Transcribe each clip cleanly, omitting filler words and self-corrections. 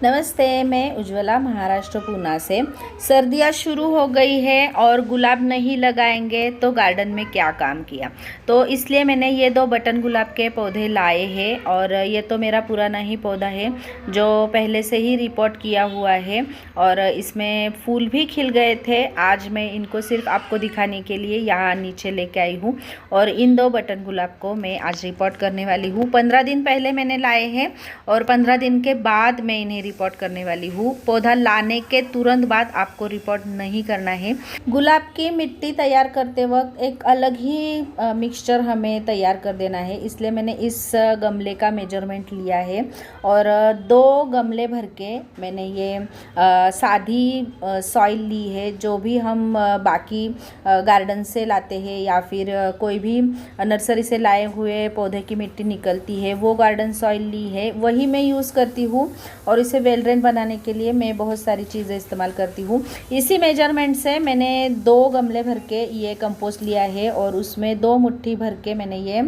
नमस्ते, मैं उज्ज्वला महाराष्ट्र पूना से। सर्दियाँ शुरू हो गई है और गुलाब नहीं लगाएंगे तो गार्डन में क्या काम किया। तो इसलिए मैंने ये 2 बटन गुलाब के पौधे लाए हैं और ये तो मेरा पुराना ही पौधा है जो पहले से ही रिपोर्ट किया हुआ है और इसमें फूल भी खिल गए थे। आज मैं इनको सिर्फ आपको दिखाने के लिए यहाँ नीचे लेके आई हूँ और इन 2 बटन गुलाब को मैं आज रिपोर्ट करने वाली हूँ। 15 दिन पहले मैंने लाए हैं और 15 दिन के बाद मैं इन्हें रिपोर्ट करने वाली हूँ। पौधा लाने के तुरंत बाद आपको रिपोर्ट नहीं करना है। गुलाब की मिट्टी तैयार करते वक्त एक अलग ही मिक्सचर हमें तैयार कर देना है, इसलिए मैंने इस गमले का मेजरमेंट लिया है और 2 गमले भर के मैंने ये सादी सॉइल ली है। जो भी हम बाकी गार्डन से लाते हैं या फिर कोई भी नर्सरी से लाए हुए पौधे की मिट्टी निकलती है वो गार्डन सॉइल ली है, वही मैं यूज़ करती हूँ। और इसे वेल ड्रेन बनाने के लिए मैं बहुत सारी चीज़ें इस्तेमाल करती हूँ। इसी मेजरमेंट से मैंने 2 गमले भर के ये कंपोस्ट लिया है और उसमें 2 मुट्ठी भर के मैंने ये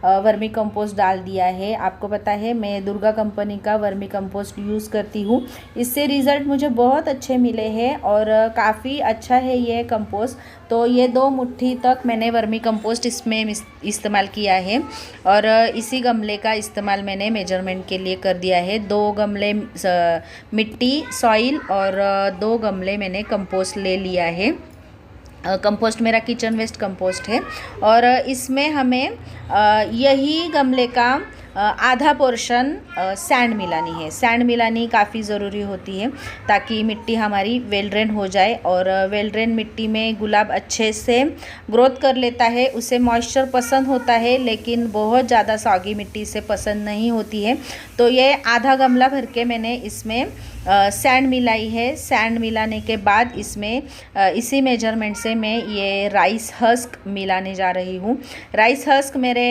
वर्मी कंपोस्ट डाल दिया है। आपको पता है मैं दुर्गा कंपनी का वर्मी कंपोस्ट यूज़ करती हूँ। इससे रिज़ल्ट मुझे बहुत अच्छे मिले हैं और काफ़ी अच्छा है ये कंपोस्ट। तो ये 2 मुट्ठी तक मैंने वर्मी कंपोस्ट इसमें इस्तेमाल किया है और इसी गमले का इस्तेमाल मैंने मेजरमेंट के लिए कर दिया है। 2 गमले मिट्टी सॉइल और 2 गमले मैंने कंपोस्ट ले लिया है। कंपोस्ट मेरा किचन वेस्ट कंपोस्ट है और इसमें हमें यही गमले का आधा पोर्शन सैंड मिलानी है। सैंड मिलानी काफ़ी ज़रूरी होती है ताकि मिट्टी हमारी वेल ड्रेन हो जाए और वेल ड्रेन मिट्टी में गुलाब अच्छे से ग्रोथ कर लेता है। उसे मॉइस्चर पसंद होता है लेकिन बहुत ज़्यादा सॉगी मिट्टी से पसंद नहीं होती है। तो ये आधा गमला भर के मैंने इसमें सैंड मिलाई है। सैंड मिलाने के बाद इसमें इसी मेजरमेंट से मैं ये राइस हस्क मिलाने जा रही हूँ। राइस हस्क मेरे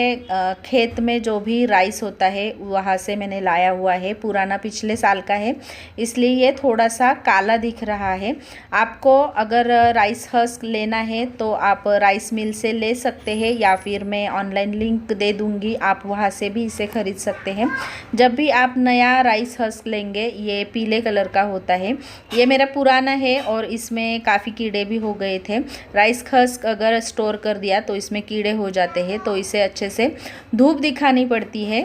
खेत में जो भी राइस होता है वहाँ से मैंने लाया हुआ है, पुराना पिछले साल का है, इसलिए ये थोड़ा सा काला दिख रहा है। आपको अगर राइस हस्क लेना है तो आप राइस मिल से ले सकते हैं या फिर मैं ऑनलाइन लिंक दे दूँगी, आप वहाँ से भी इसे ख़रीद सकते हैं। जब भी आप नया राइस हस्क लेंगे ये पीले कलर का होता है। ये मेरा पुराना है और इसमें काफ़ी कीड़े भी हो गए थे। राइस हस्क अगर स्टोर कर दिया तो इसमें कीड़े हो जाते हैं, तो इसे अच्छे से धूप दिखानी पड़ती है।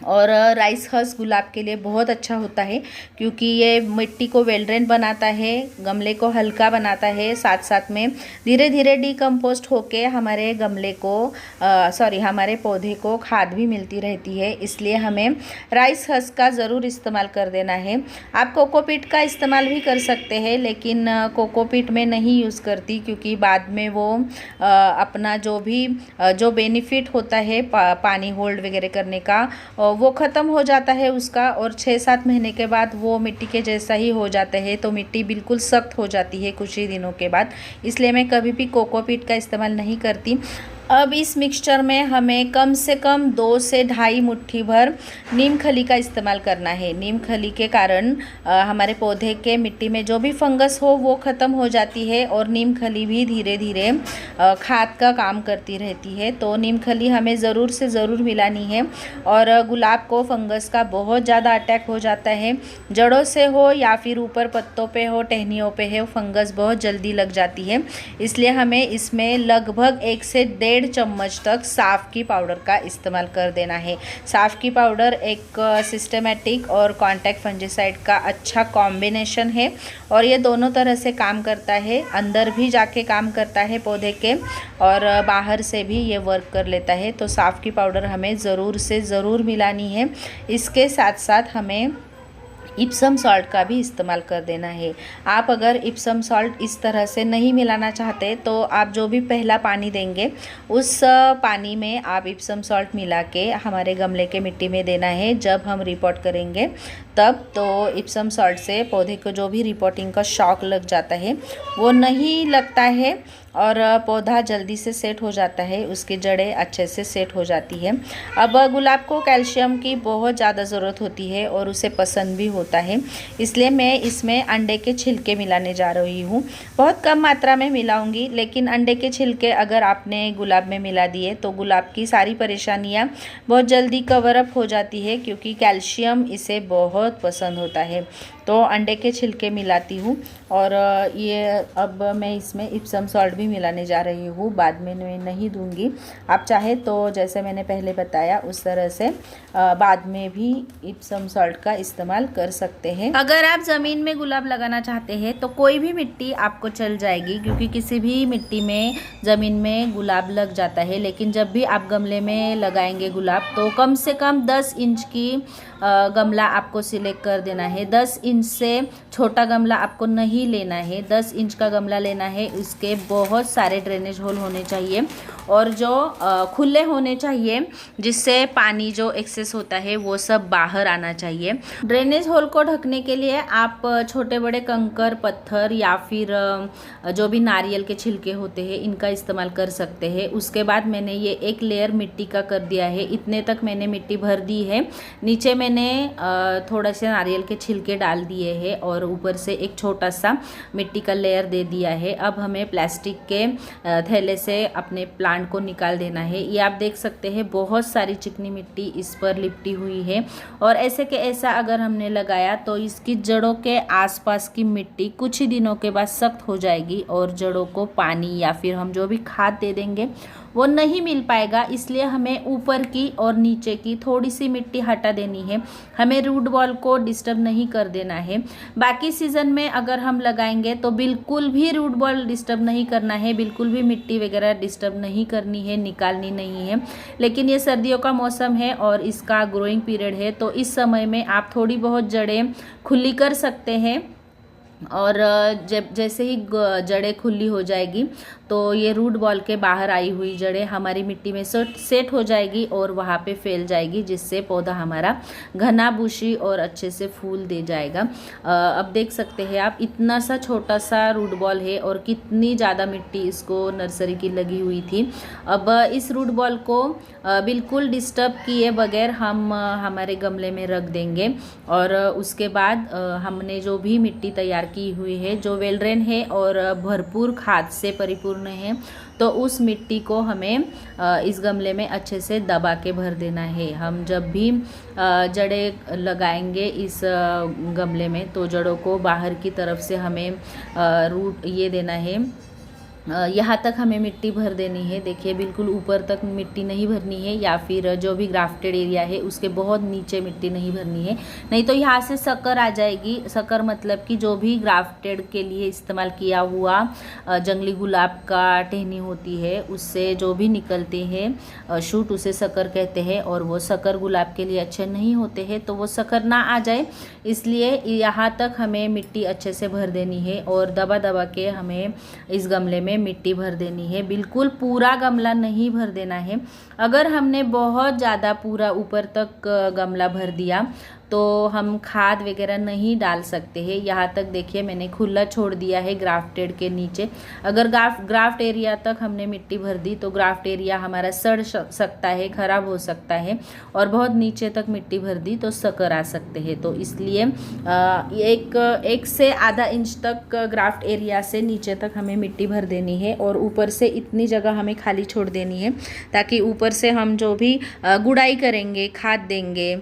और राइस हस्क गुलाब के लिए बहुत अच्छा होता है क्योंकि ये मिट्टी को वेल ड्रेन बनाता है, गमले को हल्का बनाता है, साथ साथ में धीरे धीरे डिकम्पोस्ट होके हमारे गमले को हमारे पौधे को खाद भी मिलती रहती है। इसलिए हमें राइस हस्क का ज़रूर इस्तेमाल कर देना है। आप कोकोपीट का इस्तेमाल भी कर सकते हैं लेकिन कोकोपीट में नहीं यूज़ करती क्योंकि बाद में वो अपना जो बेनिफिट होता है पानी होल्ड वगैरह करने का वो ख़त्म हो जाता है उसका और 6-7 महीने के बाद वो मिट्टी के जैसा ही हो जाता है। तो मिट्टी बिल्कुल सख्त हो जाती है कुछ ही दिनों के बाद, इसलिए मैं कभी भी कोकोपीट का इस्तेमाल नहीं करती। अब इस मिक्सचर में हमें कम से कम 2 से ढाई मुट्ठी भर नीम खली का इस्तेमाल करना है। नीम खली के कारण हमारे पौधे के मिट्टी में जो भी फंगस हो वो ख़त्म हो जाती है और नीम खली भी धीरे धीरे खाद का काम करती रहती है। तो नीम खली हमें ज़रूर से ज़रूर मिलानी है। और गुलाब को फंगस का बहुत ज़्यादा अटैक हो जाता है, जड़ों से हो या फिर ऊपर पत्तों पे हो, टहनियों पे हो, फंगस बहुत जल्दी लग जाती है। इसलिए हमें इसमें लगभग 1 से 1.5 चम्मच तक साफ़ की पाउडर का इस्तेमाल कर देना है। साफ़ की पाउडर एक सिस्टमेटिक और कॉन्टैक्ट फंजीसाइड का अच्छा कॉम्बिनेशन है और ये दोनों तरह से काम करता है। अंदर भी जाके काम करता है पौधे के और बाहर से भी ये वर्क कर लेता है। तो साफ़ की पाउडर हमें ज़रूर से ज़रूर मिलानी है। इसके साथ साथ हमें इप्सम सॉल्ट का भी इस्तेमाल कर देना है। आप अगर इप्सम सॉल्ट इस तरह से नहीं मिलाना चाहते तो आप जो भी पहला पानी देंगे उस पानी में आप इप्सम सॉल्ट मिला के हमारे गमले के मिट्टी में देना है। जब हम रिपोर्ट करेंगे तब तो इप्सम सॉल्ट से पौधे को जो भी रिपोर्टिंग का शॉक लग जाता है वो नहीं लगता है और पौधा जल्दी से सेट हो जाता है, उसकी जड़ें अच्छे से सेट हो जाती है। अब गुलाब को कैल्शियम की बहुत ज़्यादा ज़रूरत होती है और उसे पसंद भी होता है, इसलिए मैं इसमें अंडे के छिलके मिलाने जा रही हूँ। बहुत कम मात्रा में मिलाऊंगी, लेकिन अंडे के छिलके अगर आपने गुलाब में मिला दिए तो गुलाब की सारी परेशानियाँ बहुत जल्दी कवर अप हो जाती है, क्योंकि कैल्शियम इसे बहुत बहुत पसंद होता है। तो अंडे के छिलके मिलाती हूँ और ये अब मैं इसमें इप्सम सॉल्ट भी मिलाने जा रही हूँ, बाद में मैं नहीं दूंगी। आप चाहे तो जैसे मैंने पहले बताया उस तरह से बाद में भी इप्सम सॉल्ट का इस्तेमाल कर सकते हैं। अगर आप ज़मीन में गुलाब लगाना चाहते हैं तो कोई भी मिट्टी आपको चल जाएगी, क्योंकि किसी भी मिट्टी में ज़मीन में गुलाब लग जाता है। लेकिन जब भी आप गमले में लगाएंगे गुलाब तो कम से कम 10 इंच की गमला आपको सिलेक्ट कर देना है। 10 इंच से छोटा गमला आपको नहीं लेना है, 10 इंच का गमला लेना है। इसके बहुत सारे ड्रेनेज होल होने चाहिए और जो खुले होने चाहिए, जिससे पानी जो एक्सेस होता है वो सब बाहर आना चाहिए। ड्रेनेज होल को ढकने के लिए आप छोटे बड़े कंकर पत्थर या फिर जो भी नारियल के छिलके होते हैं इनका इस्तेमाल कर सकते हैं। उसके बाद मैंने ये एक लेयर मिट्टी का कर दिया है, इतने तक मैंने मिट्टी भर दी है। नीचे मैंने थोड़ा से नारियल के छिलके डाल दिए हैं और ऊपर से एक छोटा सा मिट्टी का लेयर दे दिया है। अब हमें प्लास्टिक के थैले से अपने प्लांट को निकाल देना है। ये आप देख सकते हैं बहुत सारी चिकनी मिट्टी इस पर लिपटी हुई है और ऐसे के ऐसा अगर हमने लगाया तो इसकी जड़ों के आसपास की मिट्टी कुछ ही दिनों के बाद सख्त हो जाएगी और जड़ों को पानी या फिर हम जो भी खाद दे देंगे वो नहीं मिल पाएगा। इसलिए हमें ऊपर की और नीचे की थोड़ी सी मिट्टी हटा देनी है। हमें रूट बॉल को डिस्टर्ब नहीं कर देना है। बाकी सीज़न में अगर हम लगाएंगे तो बिल्कुल भी रूट बॉल डिस्टर्ब नहीं करना है, बिल्कुल भी मिट्टी वगैरह डिस्टर्ब नहीं करनी है, निकालनी नहीं है। लेकिन ये सर्दियों का मौसम है और इसका ग्रोइंग पीरियड है, तो इस समय में आप थोड़ी बहुत जड़ें खुली कर सकते हैं और जब जैसे ही जड़ें खुली हो जाएगी तो ये रूट बॉल के बाहर आई हुई जड़ें हमारी मिट्टी में सेट हो जाएगी और वहाँ पे फैल जाएगी, जिससे पौधा हमारा घना बुशी और अच्छे से फूल दे जाएगा। अब देख सकते हैं आप इतना सा छोटा सा रूट बॉल है और कितनी ज़्यादा मिट्टी इसको नर्सरी की लगी हुई थी। अब इस रूट बॉल को बिल्कुल डिस्टर्ब किए बगैर हम हमारे गमले में रख देंगे और उसके बाद हमने जो भी मिट्टी तैयार की हुई है, जो वेल ड्रेन है और भरपूर खाद से परिपूर्ण है, तो उस मिट्टी को हमें इस गमले में अच्छे से दबा के भर देना है। हम जब भी जड़ें लगाएंगे इस गमले में तो जड़ों को बाहर की तरफ से हमें रूट ये देना है, यहाँ तक हमें मिट्टी भर देनी है। देखिए बिल्कुल ऊपर तक मिट्टी नहीं भरनी है या फिर जो भी ग्राफ्टेड एरिया है उसके बहुत नीचे मिट्टी नहीं भरनी है, नहीं तो यहाँ से शक्कर आ जाएगी। शक्कर मतलब कि जो भी ग्राफ्टेड के लिए इस्तेमाल किया हुआ जंगली गुलाब का टहनी होती है उससे जो भी निकलते हैं शूट, उसे शक्कर कहते हैं और वो शक्कर गुलाब के लिए अच्छे नहीं होते हैं, तो वो शक्कर ना आ जाए इसलिए यहाँ तक हमें मिट्टी अच्छे से भर देनी है और दबा दबा के हमें इस गमले में मिट्टी भर देनी है। बिल्कुल पूरा गमला नहीं भर देना है। अगर हमने बहुत ज़्यादा पूरा ऊपर तक गमला भर दिया तो हम खाद वगैरह नहीं डाल सकते हैं। यहाँ तक देखिए मैंने खुला छोड़ दिया है ग्राफ्टेड के नीचे। अगर ग्राफ्ट एरिया तक हमने मिट्टी भर दी तो ग्राफ्ट एरिया हमारा सड़ सकता है, ख़राब हो सकता है और बहुत नीचे तक मिट्टी भर दी तो शक्कर आ सकते हैं। तो इसलिए एक से आधा इंच तक ग्राफ्ट एरिया से नीचे तक हमें मिट्टी भर देनी है और ऊपर से इतनी जगह हमें खाली छोड़ देनी है ताकि ऊपर से हम जो भी गुड़ाई करेंगे, खाद देंगे,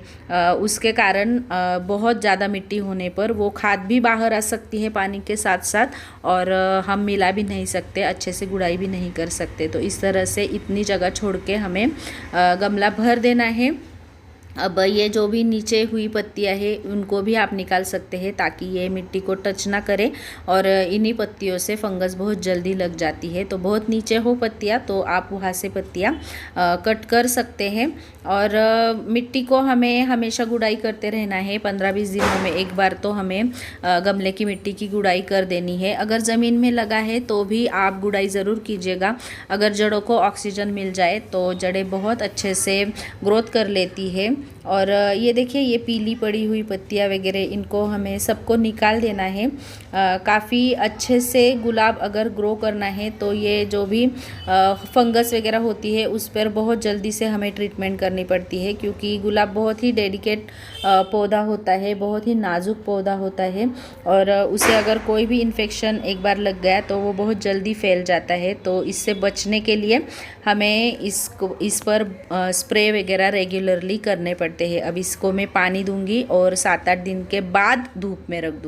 उसके कारण बहुत ज़्यादा मिट्टी होने पर वो खाद भी बाहर आ सकती है पानी के साथ साथ और हम मिला भी नहीं सकते, अच्छे से गुड़ाई भी नहीं कर सकते। तो इस तरह से इतनी जगह छोड़ के हमें गमला भर देना है। अब ये जो भी नीचे हुई पत्तियां हैं उनको भी आप निकाल सकते हैं ताकि ये मिट्टी को टच ना करे और इन्हीं पत्तियों से फंगस बहुत जल्दी लग जाती है। तो बहुत नीचे हो पत्तियां तो आप वहाँ से पत्तियां कट कर सकते हैं और मिट्टी को हमें हमेशा गुड़ाई करते रहना है। 15-20 दिनों में एक बार तो हमें गमले की मिट्टी की गुड़ाई कर देनी है। अगर ज़मीन में लगा है तो भी आप गुड़ाई ज़रूर कीजिएगा। अगर जड़ों को ऑक्सीजन मिल जाए तो जड़ें बहुत अच्छे से ग्रोथ कर लेती है। और ये देखिए ये पीली पड़ी हुई पत्तियाँ वगैरह इनको हमें सबको निकाल देना है। काफ़ी अच्छे से गुलाब अगर ग्रो करना है तो ये जो भी फंगस वगैरह होती है उस पर बहुत जल्दी से हमें ट्रीटमेंट करनी पड़ती है, क्योंकि गुलाब बहुत ही डेलिकेट पौधा होता है, बहुत ही नाजुक पौधा होता है और उसे अगर कोई भी इन्फेक्शन एक बार लग गया तो वो बहुत जल्दी फैल जाता है। तो इससे बचने के लिए हमें इस पर स्प्रे वगैरह रेगुलरली करने पड़ते हैं। अब इसको मैं पानी दूंगी और 7-8 दिन के बाद धूप में रख दूंगी।